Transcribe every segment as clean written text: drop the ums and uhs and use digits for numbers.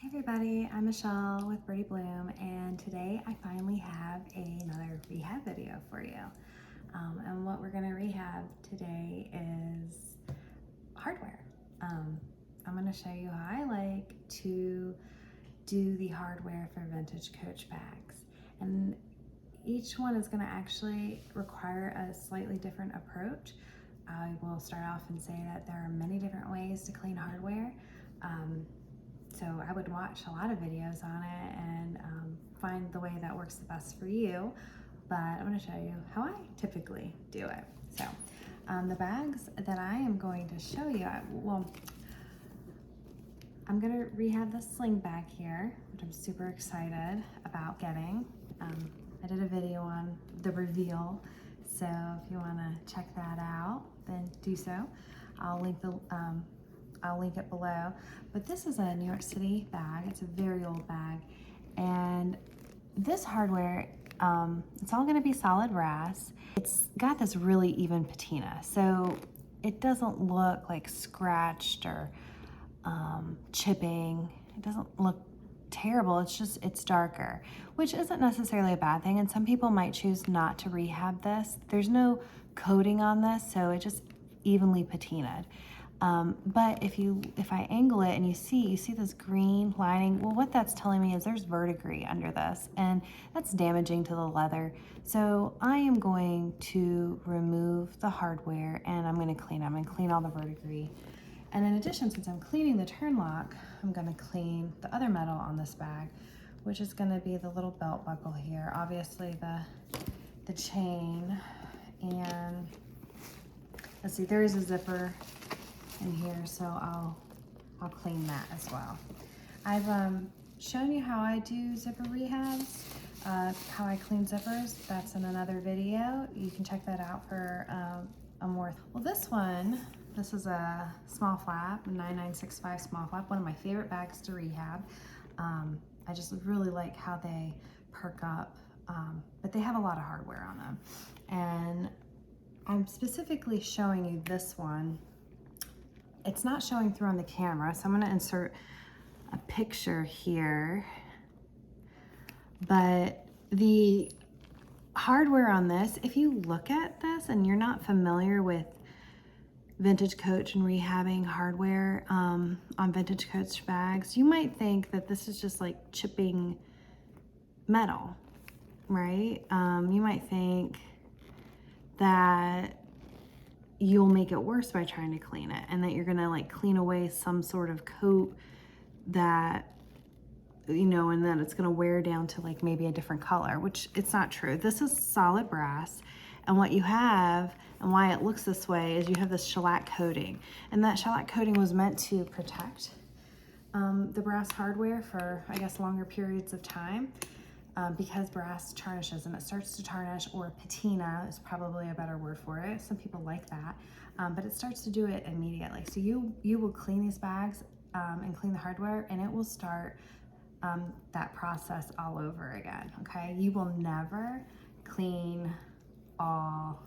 Hey everybody, I'm Michelle with Birdie Bloom, and today I finally have another rehab video for you. And what we're going to rehab today is hardware. I'm going to show you how I like to do the hardware for vintage Coach bags. And each one is going to actually require a slightly different approach. I will start off and say that there are many different ways to clean hardware. So I would watch a lot of videos on it and find the way that works the best for you. But I'm going to show you how I typically do it. So the bags that I am going to show you, I'm going to rehab this sling bag here, which I'm super excited about getting. I did a video on the reveal, so if you want to check that out, then do so. I'll link it below. But this is a New York City bag. It's a very old bag. And this hardware, it's all gonna be solid brass. It's got this really even patina. So it doesn't look like scratched or chipping. It doesn't look terrible. It's darker, which isn't necessarily a bad thing. And some people might choose not to rehab this. There's no coating on this, so it just evenly patinaed. But if I angle it and you see this green lining, well, what that's telling me is there's verdigris under this, and that's damaging to the leather. So I am going to remove the hardware and I'm going to clean all the verdigris. And in addition, since I'm cleaning the turn lock, I'm going to clean the other metal on this bag, which is going to be the little belt buckle here, obviously the chain, and let's see, there is a zipper in here, so I'll clean that as well. I've shown you how I do zipper rehabs, how I clean zippers. That's in another video. You can check that out for a more. Well, this is a small flap, a 9965 small flap, one of my favorite bags to rehab. I just really like how they perk up, but they have a lot of hardware on them. And I'm specifically showing you this one. It's not showing through on the camera, so I'm gonna insert a picture here. But the hardware on this, if you look at this and you're not familiar with vintage Coach and rehabbing hardware on vintage Coach bags, you might think that this is just like chipping metal, right? You might think that you'll make it worse by trying to clean it, and that you're gonna like clean away some sort of coat that, you know, and then it's gonna wear down to like maybe a different color, which it's not true. This is solid brass, and what you have and why it looks this way is you have this shellac coating, and that shellac coating was meant to protect the brass hardware for, I guess, longer periods of time. Because brass tarnishes and it starts to tarnish, or patina is probably a better word for it. Some people like that, but it starts to do it immediately. So you will clean these bags and clean the hardware, and it will start that process all over again, okay? You will never clean all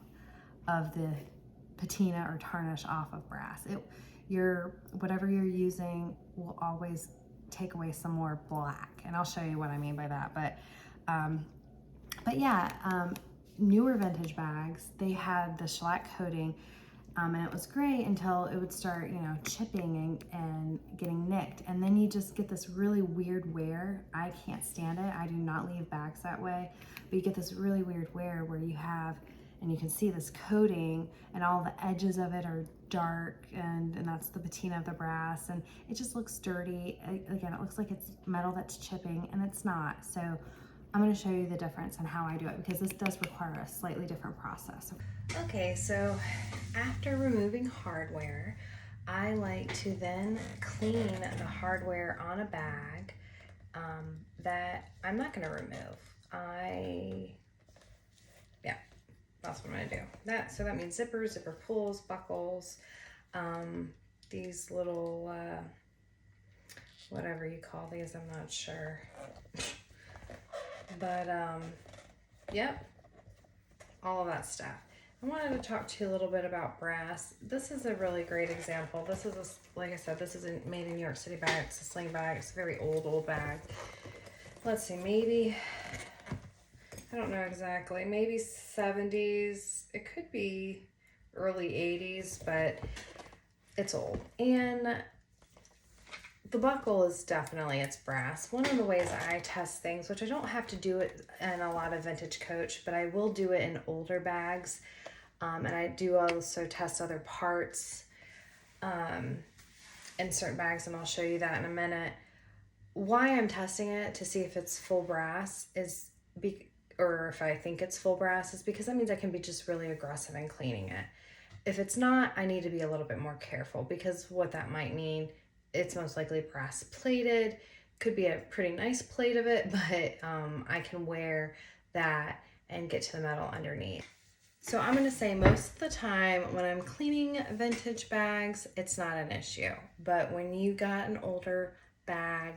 of the patina or tarnish off of brass. Whatever you're using will always take away some more black, and I'll show you what I mean by that. But yeah, newer vintage bags, they had the shellac coating, and it was great until it would start, you know, chipping and getting nicked, and then you just get this really weird wear. I can't stand it. I do not leave bags that way, but you get this really weird wear where you have, and you can see this coating and all the edges of it are dark, and that's the patina of the brass, and it just looks dirty. Again, it looks like it's metal that's chipping, and it's not. So I'm going to show you the difference and how I do it, because this does require a slightly different process. Okay, so after removing hardware, I like to then clean the hardware on a bag that I'm not going to remove. That's what I'm gonna do. So that means zippers, zipper pulls, buckles, these little, whatever you call these, I'm not sure. But, yep, all of that stuff. I wanted to talk to you a little bit about brass. This is a really great example. This is, like I said, this is a made in New York City bag. It's a sling bag. It's a very old bag. Let's see, maybe, I don't know exactly, maybe 70s. It could be early 80s, but it's old. And the buckle is definitely, it's brass. One of the ways I test things, which I don't have to do it in a lot of Vintage Coach, but I will do it in older bags. And I do also test other parts in certain bags, and I'll show you that in a minute. Why I'm testing it to see if it's full brass is, or if I think it's full brass, is because that means I can be just really aggressive in cleaning it. If it's not, I need to be a little bit more careful, because what that might mean, it's most likely brass plated. Could be a pretty nice plate of it, but I can wear that and get to the metal underneath. So I'm gonna say most of the time when I'm cleaning vintage bags, it's not an issue. But when you got an older bag,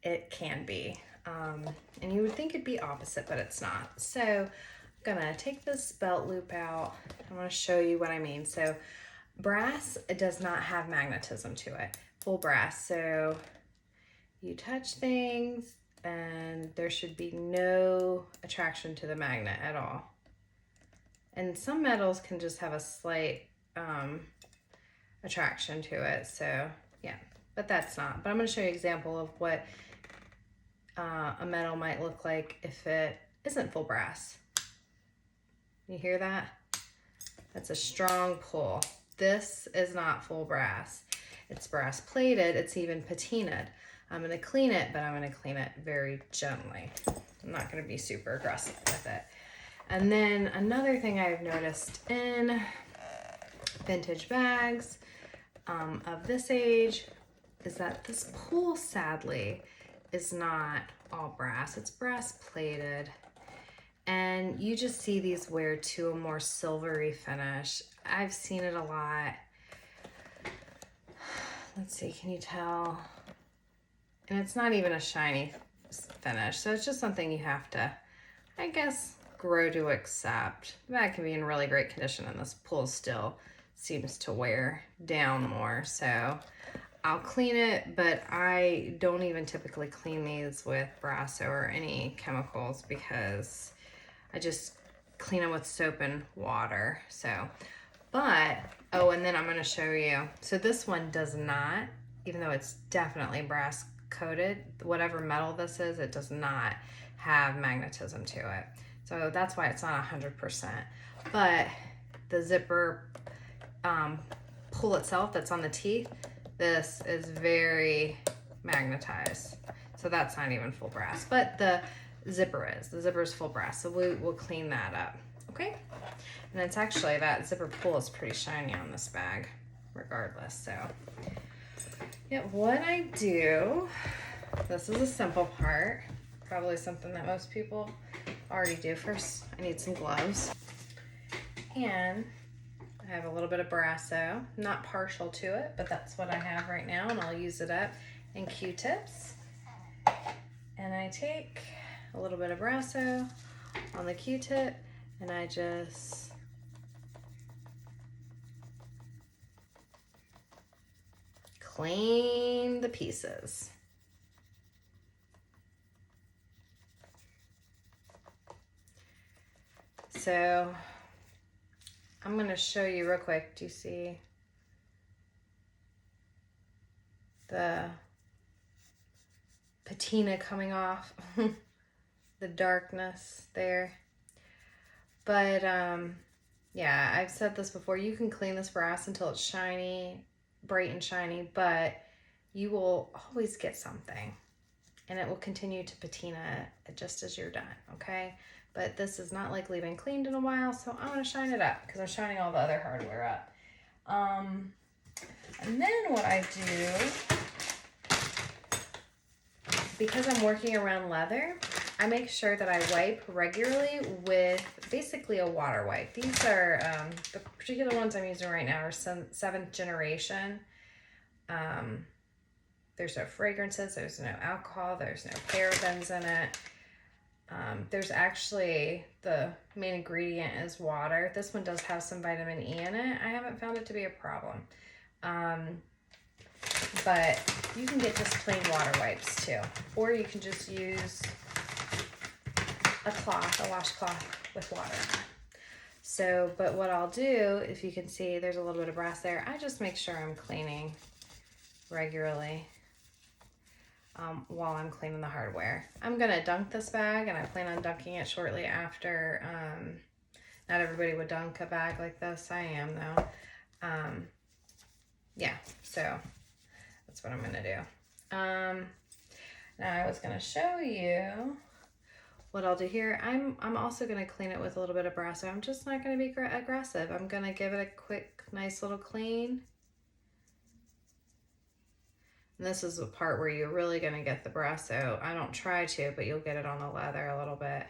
it can be. And you would think it'd be opposite, but it's not. So I'm gonna take this belt loop out. I wanna show you what I mean. So brass, it does not have magnetism to it, full brass. So you touch things and there should be no attraction to the magnet at all. And some metals can just have a slight attraction to it. So yeah, but that's not. But I'm going to show you an example of what a metal might look like if it isn't full brass. You hear that? That's a strong pull. This is not full brass. It's brass plated. It's even patinaed. I'm going to clean it, but I'm going to clean it very gently. I'm not going to be super aggressive with it. And then another thing I've noticed in vintage bags of this age is that this pull, sadly, is not all brass. It's brass plated. And you just see these wear to a more silvery finish. I've seen it a lot. Let's see, can you tell? And it's not even a shiny finish. So it's just something you have to, I guess, grow to accept. That can be in really great condition, and this pull still seems to wear down more. So I'll clean it, but I don't even typically clean these with brass or any chemicals, because I just clean them with soap and water. So, but, oh, and then I'm going to show you. So this one does not, even though it's definitely brass coated, whatever metal this is, it does not have magnetism to it. So that's why it's not 100%. But the zipper pull itself that's on the teeth, this is very magnetized. So that's not even full brass. But the zipper is. The zipper is full brass. So we'll clean that up. Okay? And it's actually, that zipper pull is pretty shiny on this bag regardless. So yeah, what I do, this is a simple part. Probably something that most people already do. First, I need some gloves. And I have a little bit of Brasso. I'm not partial to it, but that's what I have right now, and I'll use it up in Q-tips. And I take a little bit of Brasso on the Q-tip, and I just clean the pieces. So I'm going to show you real quick. Do you see the patina coming off? The darkness there. But yeah, I've said this before. You can clean this brass until it's shiny, bright and shiny, but you will always get something, and it will continue to patina just as you're done, okay? But this is not likely been cleaned in a while, so I'm gonna shine it up because I'm shining all the other hardware up. And then what I do, because I'm working around leather, I make sure that I wipe regularly with basically a water wipe. These are, the particular ones I'm using right now are 7th generation. There's no fragrances, there's no alcohol, there's no parabens in it. There's actually, the main ingredient is water. This one does have some vitamin E in it. I haven't found it to be a problem. But you can get just plain water wipes too. Or you can just use a washcloth with water. So, but what I'll do, if you can see, there's a little bit of brass there. I just make sure I'm cleaning regularly while I'm cleaning the hardware. I'm gonna dunk this bag, and I plan on dunking it shortly after. Not everybody would dunk a bag like this. I am though. Yeah, so that's what I'm gonna do. Now I was gonna show you what I'll do here. I'm also gonna clean it with a little bit of brass. So I'm just not gonna be aggressive. I'm gonna give it a quick, nice little clean. And this is the part where you're really gonna get the brass out. I don't try to, but you'll get it on the leather a little bit.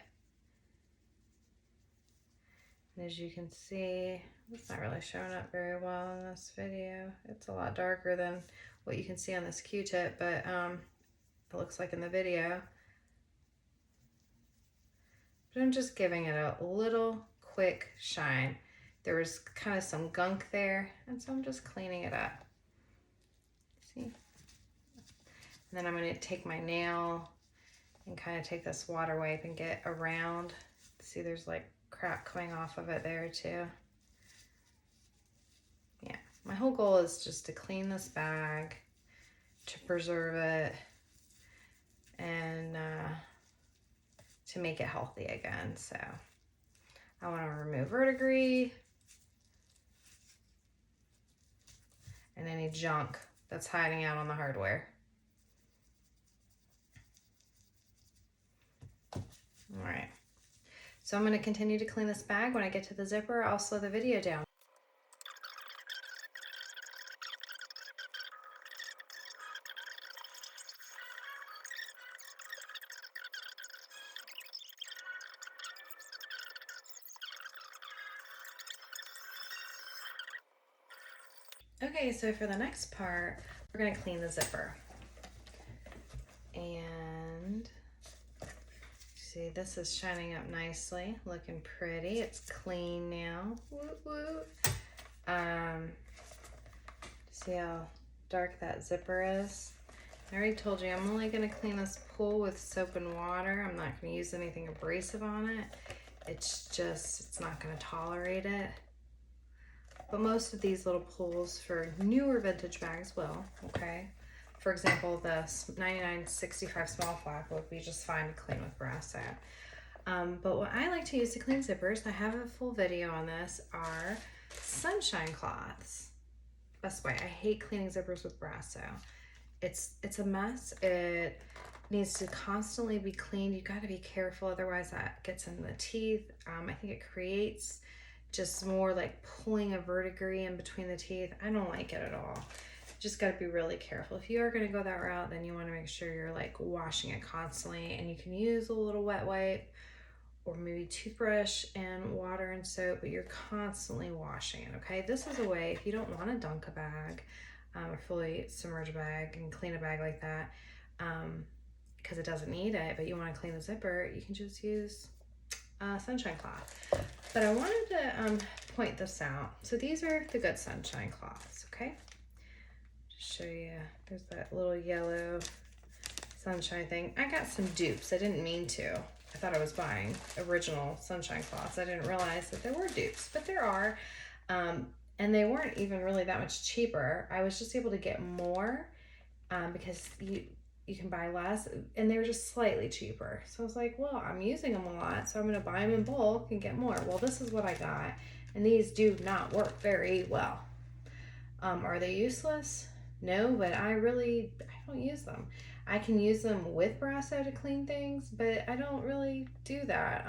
And as you can see, it's not really showing up very well in this video. It's a lot darker than what you can see on this Q-tip, but it looks like in the video. But I'm just giving it a little quick shine. There was kind of some gunk there, and so I'm just cleaning it up. See? And then I'm going to take my nail and kind of take this water wipe and get around. See, there's like crap coming off of it there too. Yeah, my whole goal is just to clean this bag, to preserve it, and to make it healthy again. So I want to remove verdigris and any junk that's hiding out on the hardware. All right, so I'm going to continue to clean this bag. When I get to the zipper, I'll slow the video down. Okay, so for the next part, we're going to clean the zipper. And see, this is shining up nicely, looking pretty. It's clean now. Woot woot. See how dark that zipper is? I already told you I'm only going to clean this pool with soap and water. I'm not going to use anything abrasive on it. It's not going to tolerate it. But most of these little pools for newer vintage bags will, okay? For example, the 9965 small flap would be just fine to clean with brass out. But what I like to use to clean zippers, I have a full video on this, are sunshine cloths. Best way. I hate cleaning zippers with brass out. It's a mess. It needs to constantly be cleaned. You got to be careful, otherwise that gets in the teeth. I think it creates just more like pulling a verdigris in between the teeth. I don't like it at all. Just got to be really careful. If you are going to go that route, then you want to make sure you're like washing it constantly, and you can use a little wet wipe or maybe toothbrush and water and soap, but you're constantly washing it, okay? This is a way, if you don't want to dunk a bag or fully submerge a bag and clean a bag like that, because it doesn't need it, but you want to clean the zipper, you can just use sunshine cloth. But I wanted to point this out. So these are the good sunshine cloths, okay? Just show you, there's that little yellow sunshine thing. I got some dupes. I didn't mean to. I thought I was buying original sunshine cloths. I didn't realize that there were dupes, but there are. And they weren't even really that much cheaper. I was just able to get more because you can buy less, and they were just slightly cheaper. So I was like, well, I'm using them a lot, so I'm gonna buy them in bulk and get more. Well, this is what I got, and these do not work very well. Are they useless? No, but I don't use them. I can use them with brasso to clean things, but I don't really do that.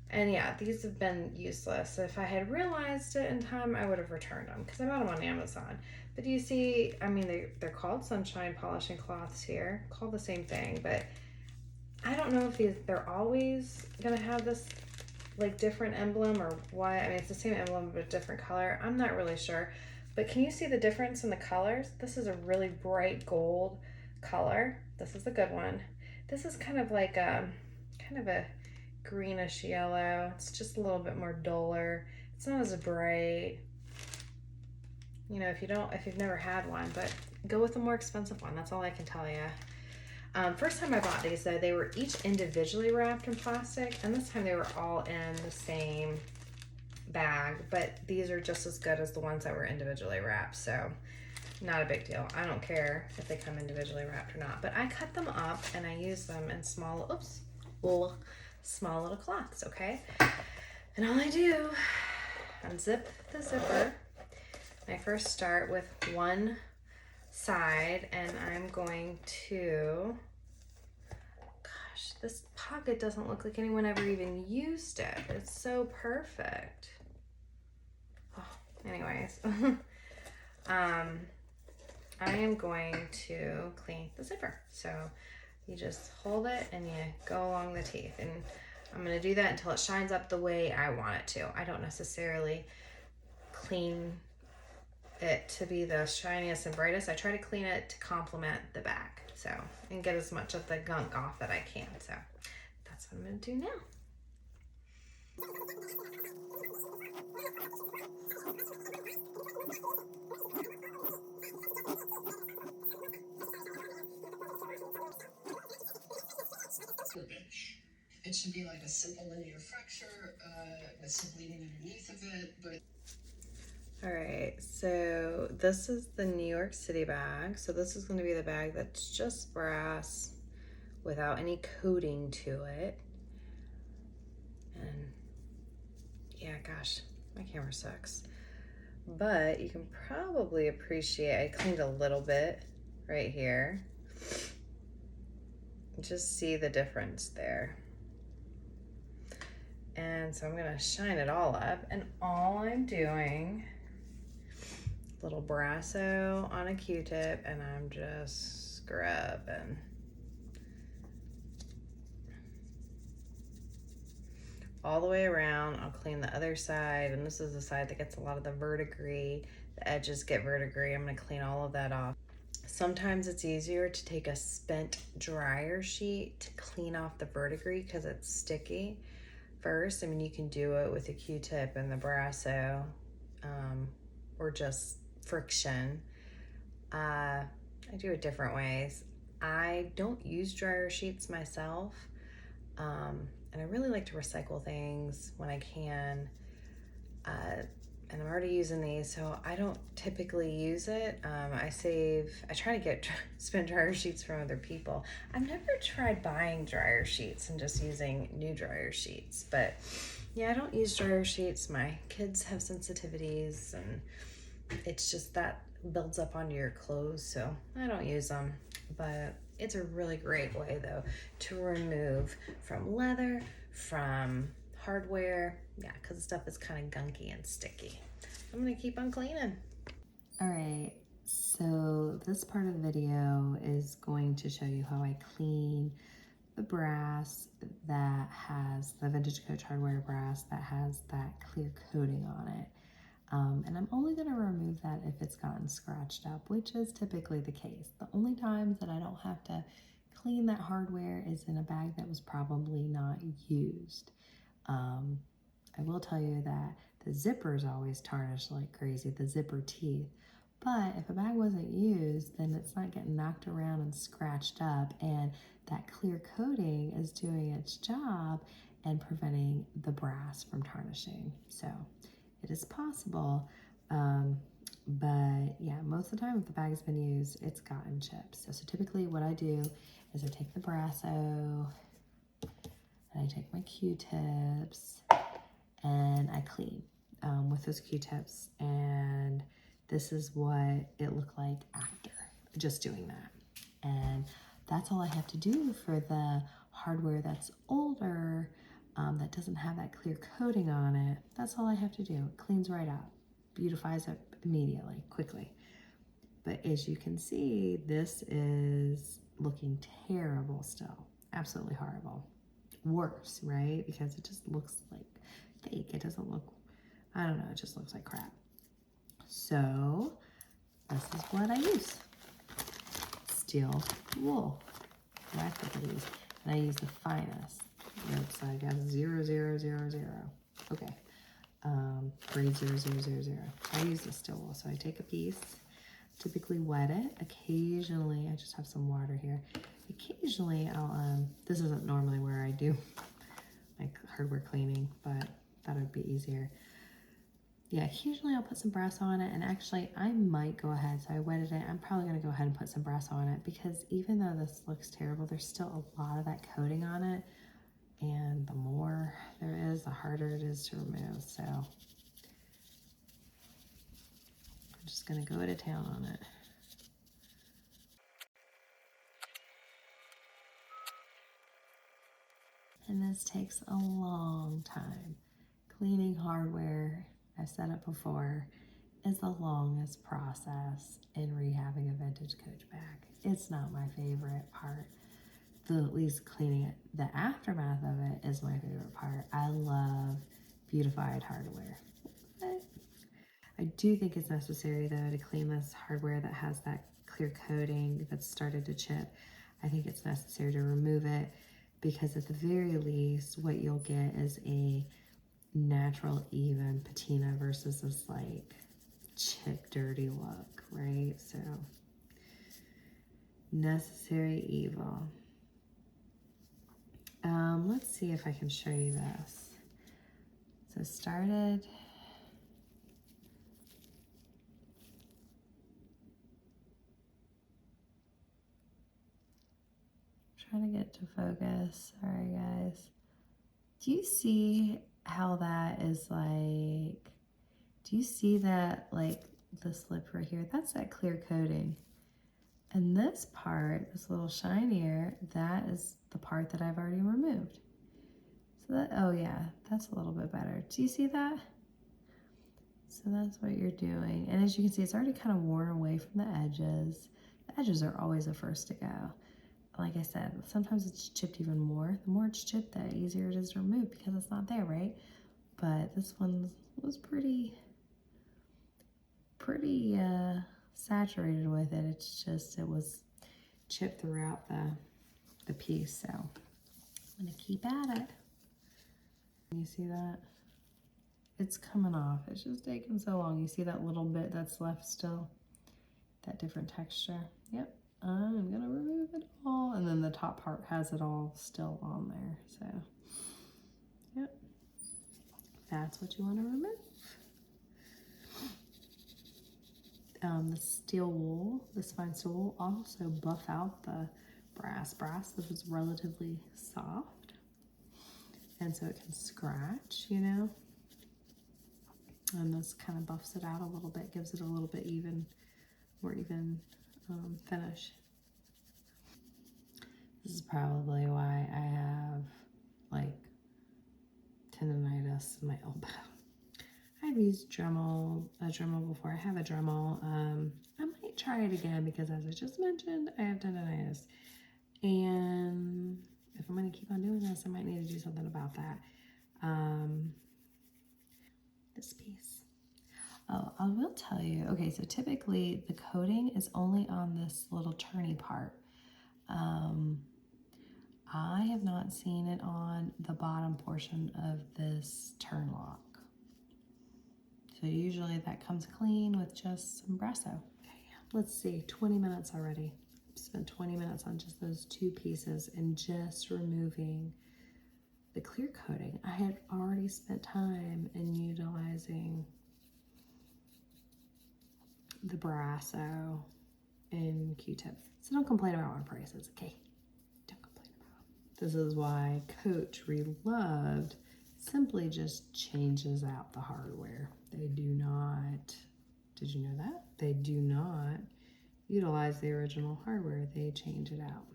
And yeah, these have been useless. If I had realized it in time, I would have returned them because I bought them on Amazon. But you see, I mean, they're called sunshine polishing cloths here, called the same thing, but I don't know if they're always gonna have this like different emblem or why. I mean, it's the same emblem but a different color. I'm not really sure. But can you see the difference in the colors? This is a really bright gold color. This is the good one. This is kind of like kind of a greenish yellow. It's just a little bit more duller. It's not as bright. You know, if you've never had one, but go with a more expensive one. That's all I can tell you. First time I bought these though, they were each individually wrapped in plastic, and this time they were all in the same bag, but these are just as good as the ones that were individually wrapped, so not a big deal. I don't care if they come individually wrapped or not, but I cut them up and I use them in small little cloths, okay? And all I do, unzip the zipper. I first start with one side, and I'm going to, gosh, this pocket doesn't look like anyone ever even used it. It's so perfect. Oh, anyways, I am going to clean the zipper. So you just hold it and you go along the teeth, and I'm going to do that until it shines up the way I want it to. I don't necessarily clean it to be the shiniest and brightest. I try to clean it to complement the back, so, and get as much of the gunk off that I can. So that's what I'm going to do now. It should be like a simple linear fracture with some bleeding underneath of it, but... All right, so this is the New York City bag. So this is going to be the bag that's just brass without any coating to it. And yeah, gosh, my camera sucks. But you can probably appreciate, I cleaned a little bit right here. Just see the difference there. And so I'm gonna shine it all up, and all I'm doing, little brasso on a Q-tip, and I'm just scrubbing. All the way around. I'll clean the other side, and this is the side that gets a lot of the verdigris. The edges get verdigris. I'm gonna clean all of that off. Sometimes it's easier to take a spent dryer sheet to clean off the verdigris because it's sticky first. I mean, you can do it with a Q-tip and the brasso, or just friction. I do it different ways. I don't use dryer sheets myself, and I really like to recycle things when I can. And I'm already using these, so I don't typically use it. I try to get spent dryer sheets from other people. I've never tried buying dryer sheets and just using new dryer sheets, but yeah, I don't use dryer sheets. My kids have sensitivities, and it's just that builds up onto your clothes, so I don't use them. But it's a really great way though to remove from leather, from hardware, yeah, because stuff is kind of gunky and sticky. I'm gonna keep on cleaning. All right, so this part of the video is going to show you how I clean the brass that has the Vintage Coach hardware brass that has that clear coating on it. And I'm only going to remove that if it's gotten scratched up, which is typically the case. The only times that I don't have to clean that hardware is in a bag that was probably not used. I will tell you that the zippers always tarnish like crazy, the zipper teeth. But if a bag wasn't used, then it's not getting knocked around and scratched up, and that clear coating is doing its job and preventing the brass from tarnishing. So it is possible, but yeah, most of the time if the bag has been used, it's gotten chips. So typically what I do is I take the brasso and I take my Q-tips and I clean with those Q-tips, and this is what it looked like after just doing that. And that's all I have to do for the hardware that's older, that doesn't have that clear coating on it. That's all I have to do. It cleans right up, beautifies it immediately, quickly. But as you can see, this is looking terrible still, absolutely horrible. Worse, right? Because it just looks like fake. It doesn't look, I don't know, it just looks like crap. So this is what I use. Steel wool. That's what I use. And I use the finest. Oops, I got 0000. Okay. Grade 0000. I use the steel wool. So I take a piece, typically wet it. Occasionally, I just have some water here. Occasionally, I'll, this isn't normally where I do my hardware cleaning, but thought it would be easier. Yeah, occasionally I'll put some brass on it, and actually I might go ahead, so I wetted it, I'm probably going to go ahead and put some brass on it, because even though this looks terrible, there's still a lot of that coating on it, and the more there is, the harder it is to remove, so I'm just going to go to town on it. And this takes a long time. Cleaning hardware, I've said it before, is the longest process in rehabbing a vintage coach bag. It's not my favorite part. At least cleaning it, the aftermath of it is my favorite part. I love beautified hardware. But I do think it's necessary though to clean this hardware that has that clear coating that's started to chip. I think it's necessary to remove it, because at the very least what you'll get is a natural even patina versus this like chip dirty look, right? So necessary evil. Let's see if I can show you this. So started, trying to get to focus. Sorry guys. Do you see how that is like, do you see that like this lip right here? That's that clear coating. And this part, this little shinier, that is the part that I've already removed. So that, oh yeah, that's a little bit better. Do you see that? So that's what you're doing. And as you can see, it's already kind of worn away from the edges. The edges are always the first to go. Like I said, sometimes it's chipped even more. The more it's chipped, the easier it is to remove because it's not there, right? But this one was pretty saturated with it. It's just, it was chipped throughout the piece. So I'm gonna keep at it. You see that? It's coming off. It's just taking so long. You see that little bit that's left still? That different texture. Yep. I'm gonna remove it all. And then the top part has it all still on there. So, yep. That's what you want to remove. The steel wool, this fine steel wool, also buff out the brass. Brass that was relatively soft. And so it can scratch, you know? And this kind of buffs it out a little bit, gives it a little bit more even finish. This is probably why I have like tendonitis in my elbow. I've used a Dremel before. I have a Dremel. I might try it again because, as I just mentioned, I have tendonitis. And if I'm going to keep on doing this, I might need to do something about that. This piece. Oh, I will tell you. Okay, so typically the coating is only on this little turny part. I have not seen it on the bottom portion of this turn lock. So usually that comes clean with just some Bresso. Okay, let's see, 20 minutes already. Spent 20 minutes on just those two pieces and just removing the clear coating. I had already spent time in utilizing the Bresso and Q-tip. So don't complain about my prices, okay? Don't complain about them. This is why Coach Reloved simply just changes out the hardware. They do not, did you know that? They do not utilize the original hardware. They change it out.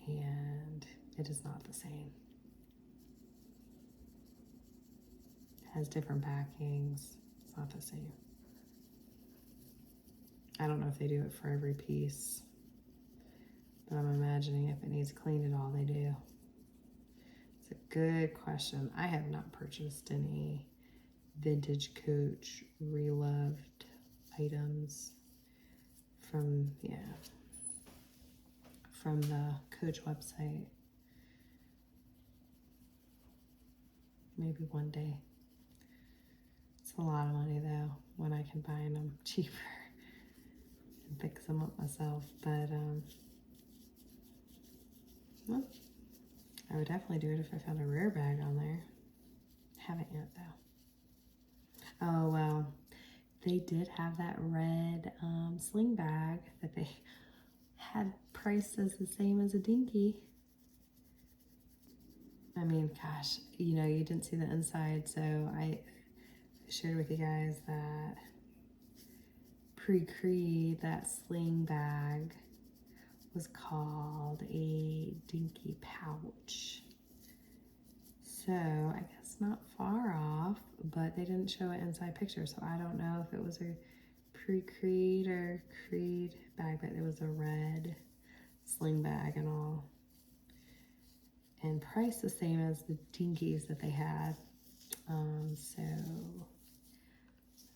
And it is not the same. It has different backings. It's not the same. I don't know if they do it for every piece, but I'm imagining if it needs cleaned at all, they do. It's a good question. I have not purchased any vintage Coach Reloved items from the Coach website. maybe one day. It's a lot of money though, when I can find them cheaper and fix them up myself. But well, I would definitely do it if I found a rare bag on there. Haven't yet though. Oh well, they did have that red sling bag that they had priced as the same as a dinky. I mean, gosh, you know, you didn't see the inside, so I shared with you guys that pre-Creed, that sling bag was called a dinky pouch. So I guess not far off, but they didn't show an inside picture, so I don't know if it was a pre-Creed or Creed bag, but it was a red sling bag and all. And priced the same as the dinkies that they had. So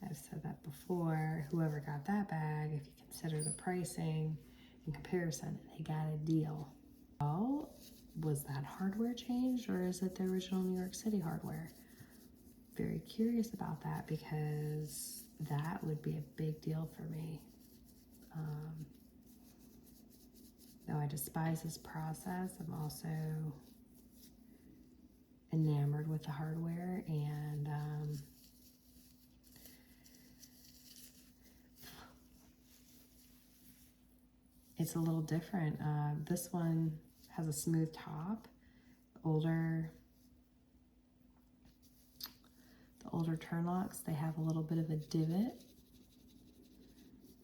I've said that before, whoever got that bag, if you consider the pricing in comparison, they got a deal. Well, was that hardware changed or is it the original New York City hardware? Very curious about that because that would be a big deal for me. Though I despise this process, I'm also enamored with the hardware, and it's a little different. This one has a smooth top. The older turn locks, they have a little bit of a divot.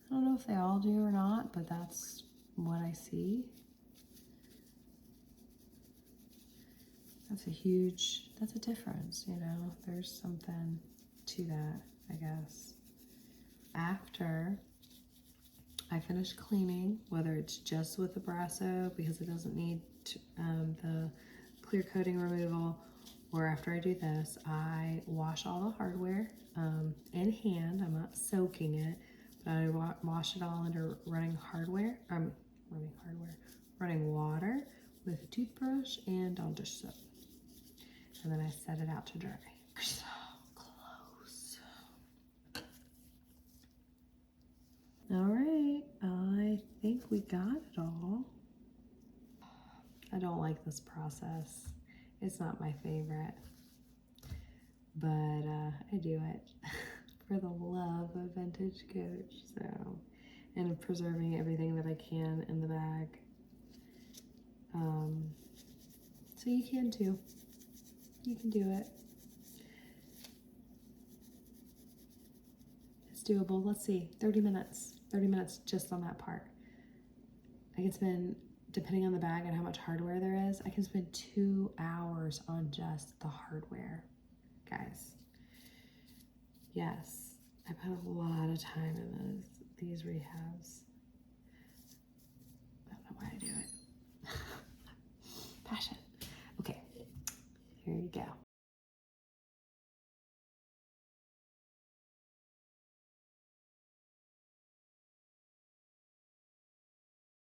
I don't know if they all do or not, but that's what I see. That's a difference, you know, there's something to that, I guess. After I finish cleaning, whether it's just with the Brasso because it doesn't need the clear coating removal, or after I do this, I wash all the hardware in hand. I'm not soaking it, but I wash it all under running water with a toothbrush and Dawn dish soap. And then I set it out to dry. So close. All right, I think we got it all. I don't like this process. It's not my favorite, but I do it for the love of vintage coach, so, and preserving everything that I can in the bag. So you can too. You can do it. It's doable. Let's see, 30 minutes. 30 minutes just on that part. I can spend, depending on the bag and how much hardware there is, I can spend 2 hours on just the hardware, guys. Yes, I put a lot of time in these rehabs. I don't know why I do it. Passion. Okay, here you go.